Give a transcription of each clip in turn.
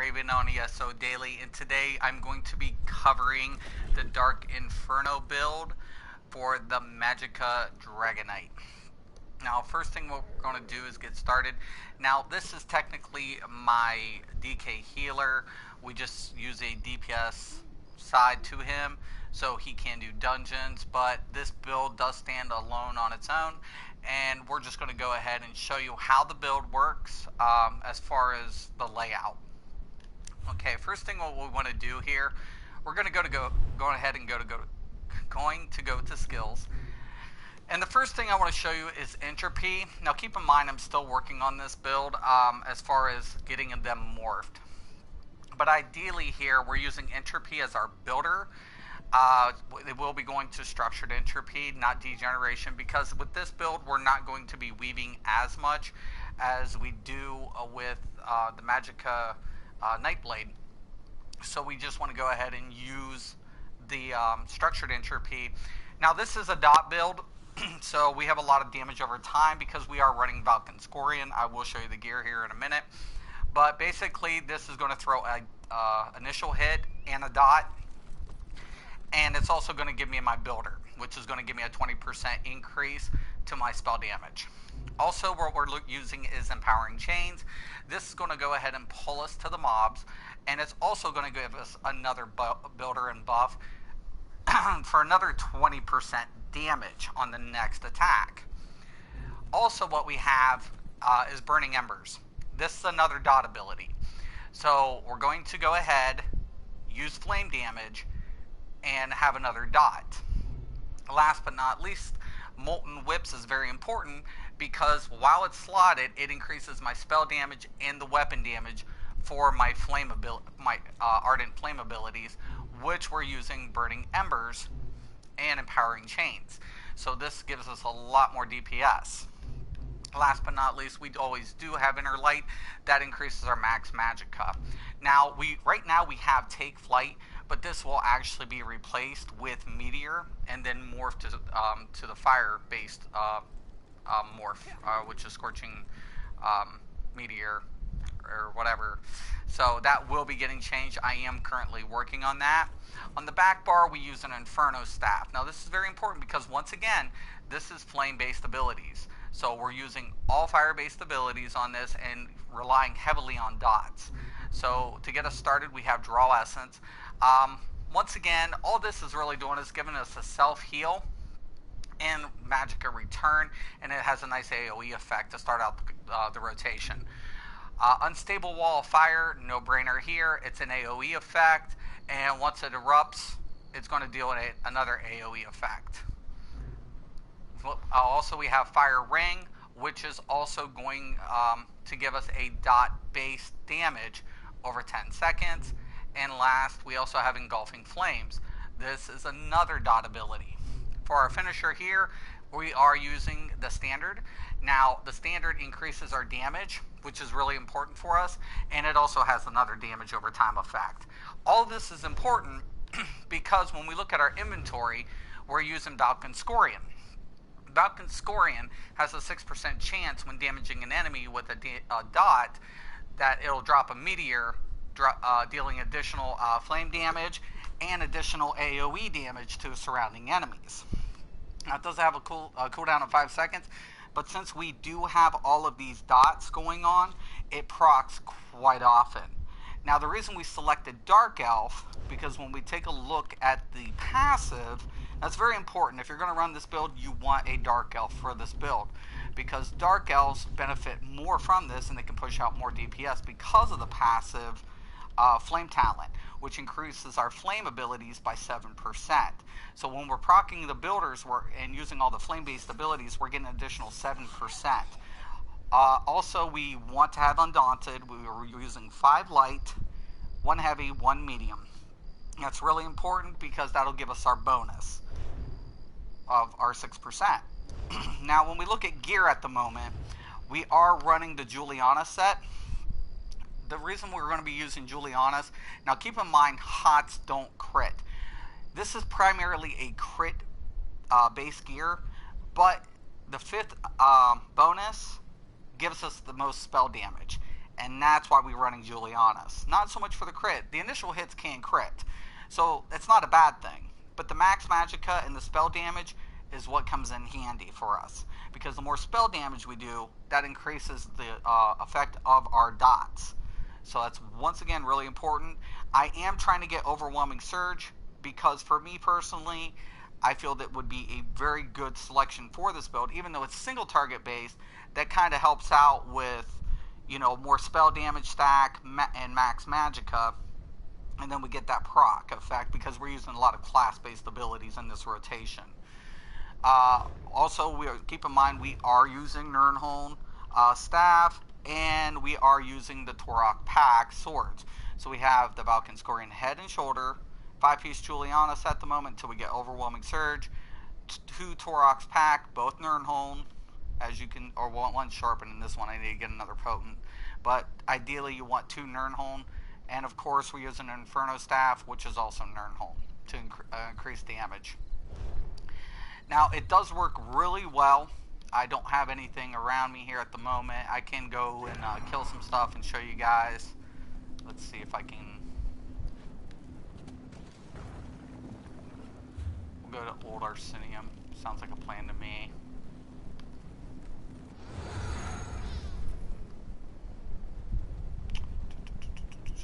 Raven on ESO Daily, and today I'm going to be covering the Dark Inferno build for the Magicika Dragon Knight. Now, first thing what we're going to do is get started. Now, this is technically my DK healer. We just use a DPS side to him so he can do dungeons, but this build does stand alone on its own, and we're just going to go ahead and show you how the build works as far as the layout. Okay, first thing what we want to do here, we're going to go ahead and go to skills. And the first thing I want to show you is entropy. Now keep in mind I'm still working on this build as far as getting them morphed. But ideally here we're using entropy as our builder. It will be going to structured entropy, not degeneration, because with this build we're not going to be weaving as much as we do with the Magicika Nightblade. So we just want to go ahead and use the structured entropy. Now this is a dot build. So we have a lot of damage over time because we are running Valken Scorian. I will show you the gear here in a minute. But basically this is going to throw a initial hit and a dot. And it's also going to give me my builder, which is going to give me a 20% increase to my spell damage. Also what we're using is empowering chains. This is going to go ahead and pull us to the mobs. And it's also going to give us another builder and buff for another 20% damage on the next attack. Also what we have is Burning Embers. This is another dot ability. So we're going to go ahead, use flame damage, and have another dot. Last but not least, Molten Whips is very important because while it's slotted, it increases my spell damage and the weapon damage for my Ardent Flame abilities, which we're using Burning Embers and Empowering Chains. So this gives us a lot more DPS. Last but not least, we always do have Inner Light. That increases our max Magicika. Now, right now we have Take Flight, but this will actually be replaced with Meteor and then morph to the fire-based morph, which is Scorching Meteor or whatever. So that will be getting changed. I am currently working on that. On the back bar, we use an Inferno staff. Now this is very important because once again, this is flame-based abilities. So we're using all fire-based abilities on this and relying heavily on dots. So to get us started, we have Draw Essence. Once again, all this is really doing is giving us a self-heal and Magicka Return, and it has a nice AoE effect to start out the rotation. Unstable Wall of Fire, no brainer here. It's an AoE effect, and once it erupts, it's going to deal another AoE effect. Also, we have Fire Ring, which is also going to give us a dot-based damage over 10 seconds. And last, we also have Engulfing Flames. This is another dot ability. For our finisher here, we are using the standard. Now, the standard increases our damage, which is really important for us, and it also has another damage over time effect. All of this is important because when we look at our inventory, we're using Valken Scorian. Valken Scorian has a 6% chance when damaging an enemy with a dot that it'll drop a meteor, dealing additional flame damage and additional AoE damage to surrounding enemies. Now it does have a cooldown of 5 seconds, but since we do have all of these dots going on, it procs quite often. Now the reason we selected Dark Elf, because when we take a look at the passive, that's very important. If you're going to run this build, you want a Dark Elf for this build, because Dark Elves benefit more from this and they can push out more DPS because of the passive Flame Talent, which increases our flame abilities by 7%. So when we're proccing the builders and using all the flame-based abilities, we're getting an additional 7%. Also, we want to have Undaunted. We are using 5 light, 1 heavy, 1 medium. That's really important because that'll give us our bonus of our 6%. Now, when we look at gear at the moment, we are running the Juliana set. The reason we're going to be using Juliana's, now keep in mind, HOTS don't crit. This is primarily a crit base gear, but the 5th bonus gives us the most spell damage. and that's why we're running Juliana's. Not so much for the crit. The initial hits can crit, so it's not a bad thing. But the max Magicka and the spell damage is what comes in handy for us, because the more spell damage we do, that increases the effect of our dots. So that's once again really important. I am trying to get Overwhelming Surge, because for me personally, I feel that would be a very good selection for this build, even though it's single target based. That kind of helps out with, you know, more spell damage stack and max Magicka, and then we get that proc effect because we're using a lot of class based abilities in this rotation. Also, keep in mind we are using Nirnholm staff, and we are using the Torok pack swords. So we have the Valkenscorian head and shoulder, 5-piece Julianas at the moment until we get Overwhelming Surge, 2 Torok's pack, both Nirnholm, as you can, or one sharpened in this one. I need to get another potent, but ideally you want 2 Nirnholm, and of course we're using an Inferno staff, which is also Nirnholm, to increase damage. Now, it does work really well. I don't have anything around me here at the moment. I can go and kill some stuff and show you guys. Let's see if I can. We'll go to Old Arsenium. Sounds like a plan to me.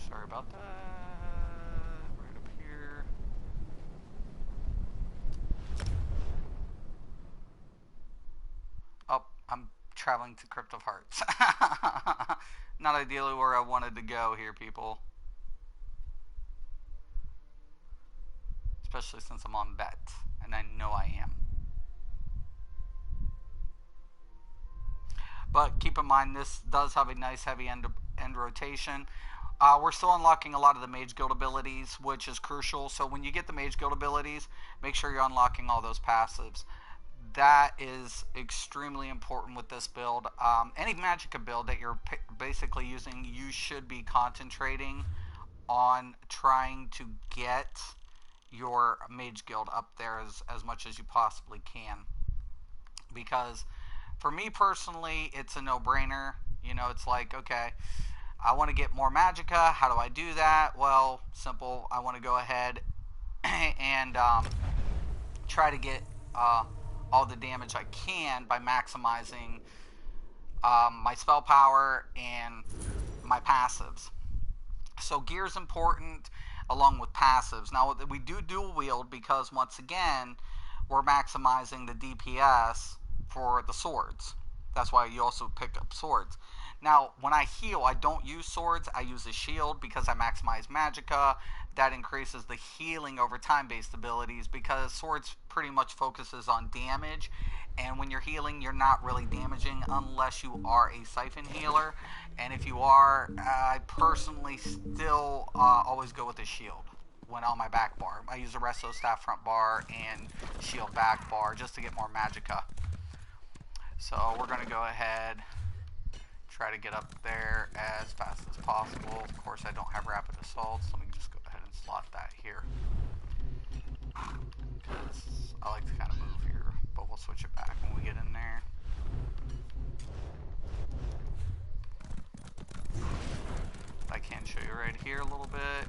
Sorry about that. Right up here. Oh, I'm traveling to Crypt of Hearts. Not ideally where I wanted to go here, people. Especially since I'm on bet, and I know I am. But keep in mind, this does have a nice heavy end rotation. We're still unlocking a lot of the Mage Guild abilities, which is crucial. So when you get the Mage Guild abilities, make sure you're unlocking all those passives. That is extremely important with this build. Any Magicka build that you're basically using, you should be concentrating on trying to get your Mage Guild up there as much as you possibly can. Because for me personally, it's a no-brainer. You know, it's like, okay, I want to get more Magicka. How do I do that? Well, simple. I want to go ahead and try to get all the damage I can by maximizing my spell power and my passives. So gear is important along with passives. Now we do dual wield because once again we're maximizing the DPS for the swords. That's why you also pick up swords. Now when I heal, I don't use swords, I use a shield because I maximize Magicka. That increases the healing over time based abilities, because swords pretty much focuses on damage, and when you're healing you're not really damaging unless you are a siphon healer, and if you are, I personally still always go with a shield when on my back bar. I use a Resto Staff front bar and shield back bar just to get more Magicka. So we're going to go ahead, try to get up there as fast as possible. Of course I don't have Rapid Assault, so let me just go ahead and slot that here, because I like to kind of move here, but we'll switch it back when we get in there. I can show you right here a little bit.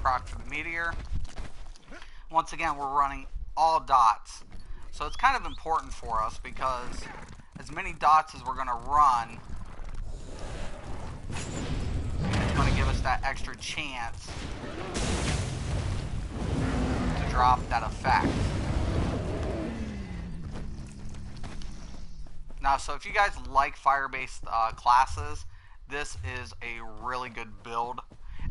Proc for the meteor. Once again, we're running all dots, so it's kind of important for us because as many dots as we're going to run, it's going to give us that extra chance to drop that effect. Now, so if you guys like fire-based classes, this is a really good build.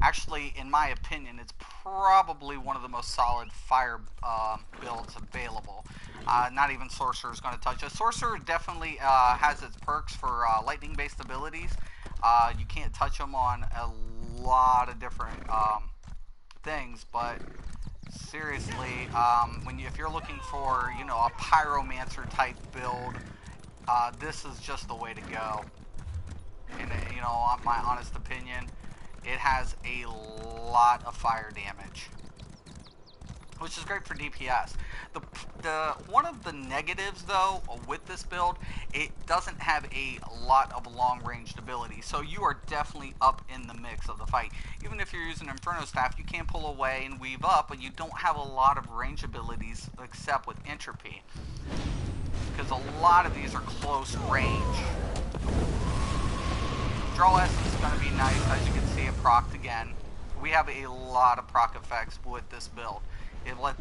Actually, in my opinion, it's probably one of the most solid fire builds available. Not even Sorcerer is going to touch it. Sorcerer definitely has its perks for lightning-based abilities. You can't touch them on a lot of different things, but seriously, if you're looking for, you know, a pyromancer type build, this is just the way to go. in you know, my honest opinion, it has a lot of fire damage, which is great for DPS. The one of the negatives though with this build, it doesn't have a lot of long-ranged ability, so you are definitely up in the mix of the fight. Even if you're using Inferno staff, you can pull away and weave up, but you don't have a lot of range abilities except with entropy, because a lot of these are close range. Draw Essence is going to be nice. As you can see, it procced again. We have a lot of proc effects with this build.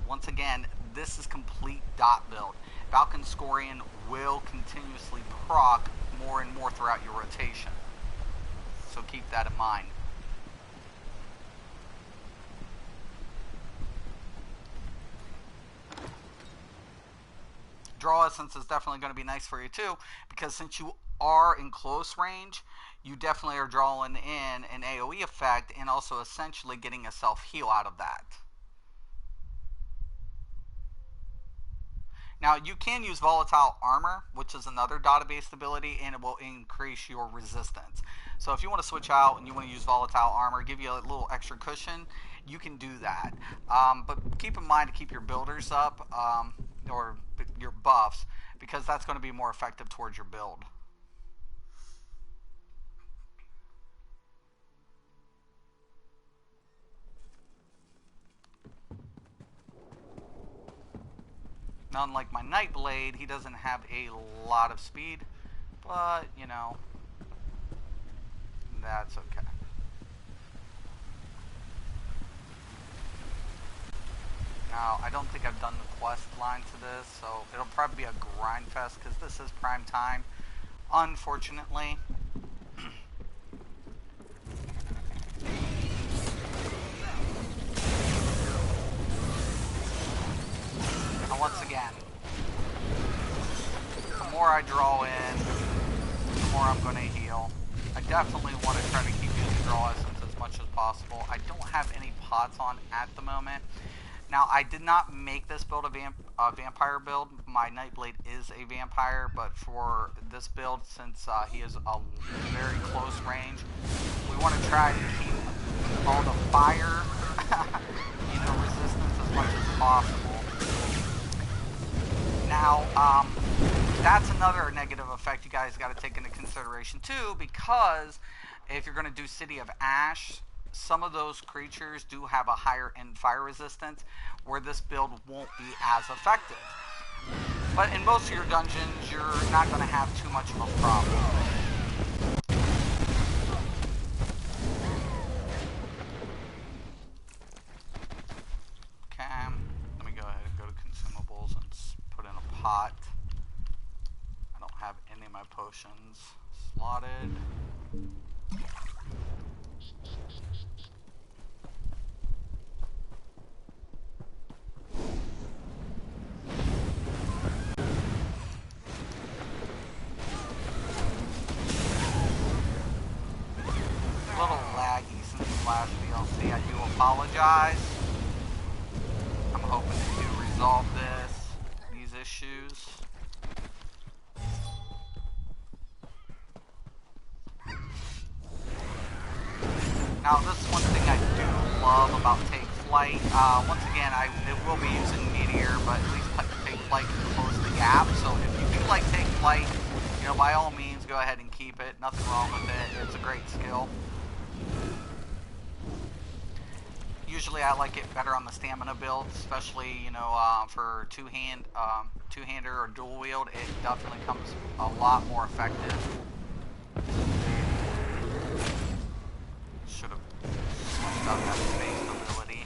Once again, this is complete dot build. Valkynscorian will continuously proc more and more throughout your rotation, so keep that in mind. Draw Essence is definitely going to be nice for you too, because since you are in close range, you definitely are drawing in an AoE effect and also essentially getting a self-heal out of that. Now, you can use Volatile Armor, which is another data-based ability, and it will increase your resistance. So if you want to switch out and you want to use Volatile Armor, give you a little extra cushion, you can do that. But keep in mind to keep your builders up, or your buffs, because that's going to be more effective towards your build. Now, unlike my Nightblade, he doesn't have a lot of speed, but, you know, that's okay. Now, I don't think I've done the quest line to this, so it'll probably be a grind fest, because this is prime time, unfortunately. Now, once again, the more I draw in, the more I'm going to heal. I definitely want to try to keep using Draw Essence as much as possible. I don't have any pots on at the moment. Now, I did not make this build a vampire build. My Nightblade is a vampire, but for this build, since he is a very close range, we want to try to keep all the fire, you know, resistance as much as possible. Now, that's another negative effect you guys got to take into consideration too, because if you're going to do City of Ash, some of those creatures do have a higher end fire resistance, where this build won't be as effective. But in most of your dungeons, you're not going to have too much of a problem. Okay, let me go ahead and go to consumables and put in a pot. I don't have any of my potions slotted. Last DLC, I do apologize. I'm hoping to resolve these issues. Now, this is one thing I do love about Take Flight. Once again, it will be using Meteor, but at least Take Flight can close the gap. So if you do like Take Flight, you know, by all means, go ahead and keep it. Nothing wrong with it. It's a great skill. Usually I like it better on the stamina build, especially, you know, for two-hander or dual wield. It definitely comes a lot more effective. Should have switched out that space ability.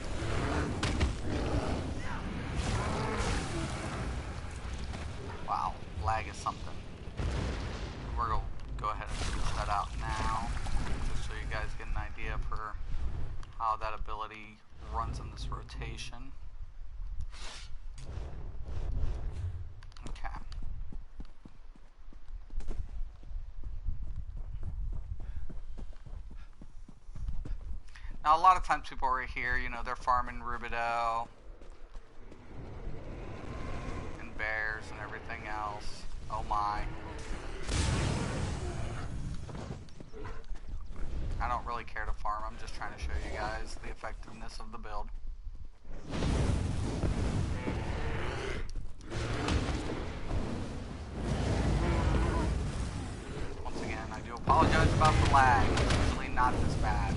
Wow, lag is something. We're going to go ahead and switch that out now, just so you guys get an idea for how that ability runs in this rotation. Okay. Now, a lot of times people are here, you know, they're farming Rubidoux and bears and everything else. Oh my. I don't really care to farm. I'm just trying to show you guys the effectiveness of the build. Once again, I do apologize about the lag. It's usually not this bad.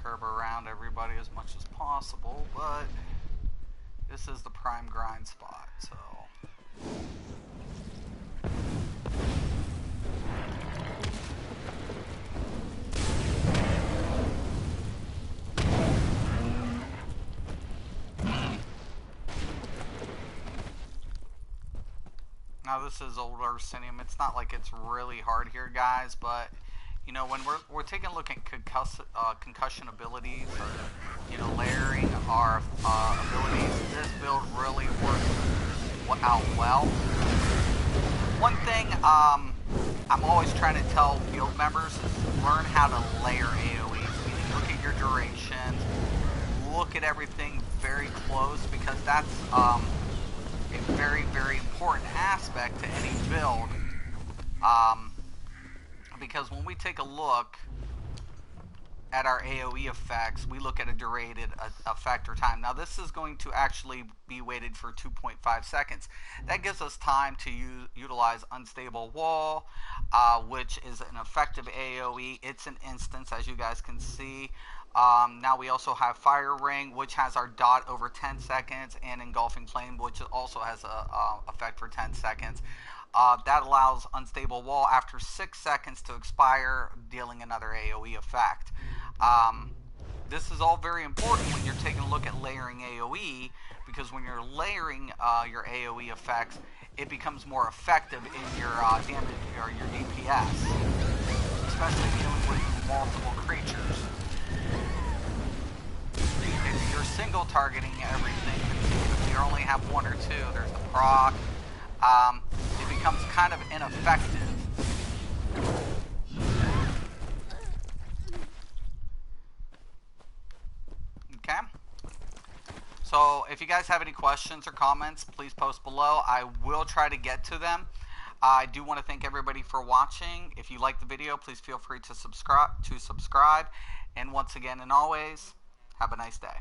Curb around everybody as much as possible, but this is the prime grind spot, so now this is older Arsenium. It's not like it's really hard here, guys, but you know, when we're taking a look at concussion abilities, or, you know, layering our abilities, this build really works out well. One thing I'm always trying to tell guild members is learn how to layer AoEs. Meaning look at your durations, look at everything very close, because that's a very, very important aspect to any build. Because when we take a look at our AoE effects, we look at a durated effect or time. Now this is going to actually be weighted for 2.5 seconds. That gives us time to utilize Unstable Wall, which is an effective AoE. It's an instance, as you guys can see. Now we also have Fire Ring, which has our dot over 10 seconds, and Engulfing Flame, which also has a effect for 10 seconds. That allows Unstable Wall after 6 seconds to expire, dealing another AoE effect. This is all very important when you're taking a look at layering AoE, because when you're layering your AoE effects, it becomes more effective in your damage or your DPS, especially dealing with multiple creatures. If you're single targeting everything, if you only have one or two, there's the proc. It becomes kind of ineffective. Okay. So if you guys have any questions or comments, please post below. I will try to get to them. I do want to thank everybody for watching. If you like the video, please feel free to subscribe. And once again, and always, have a nice day.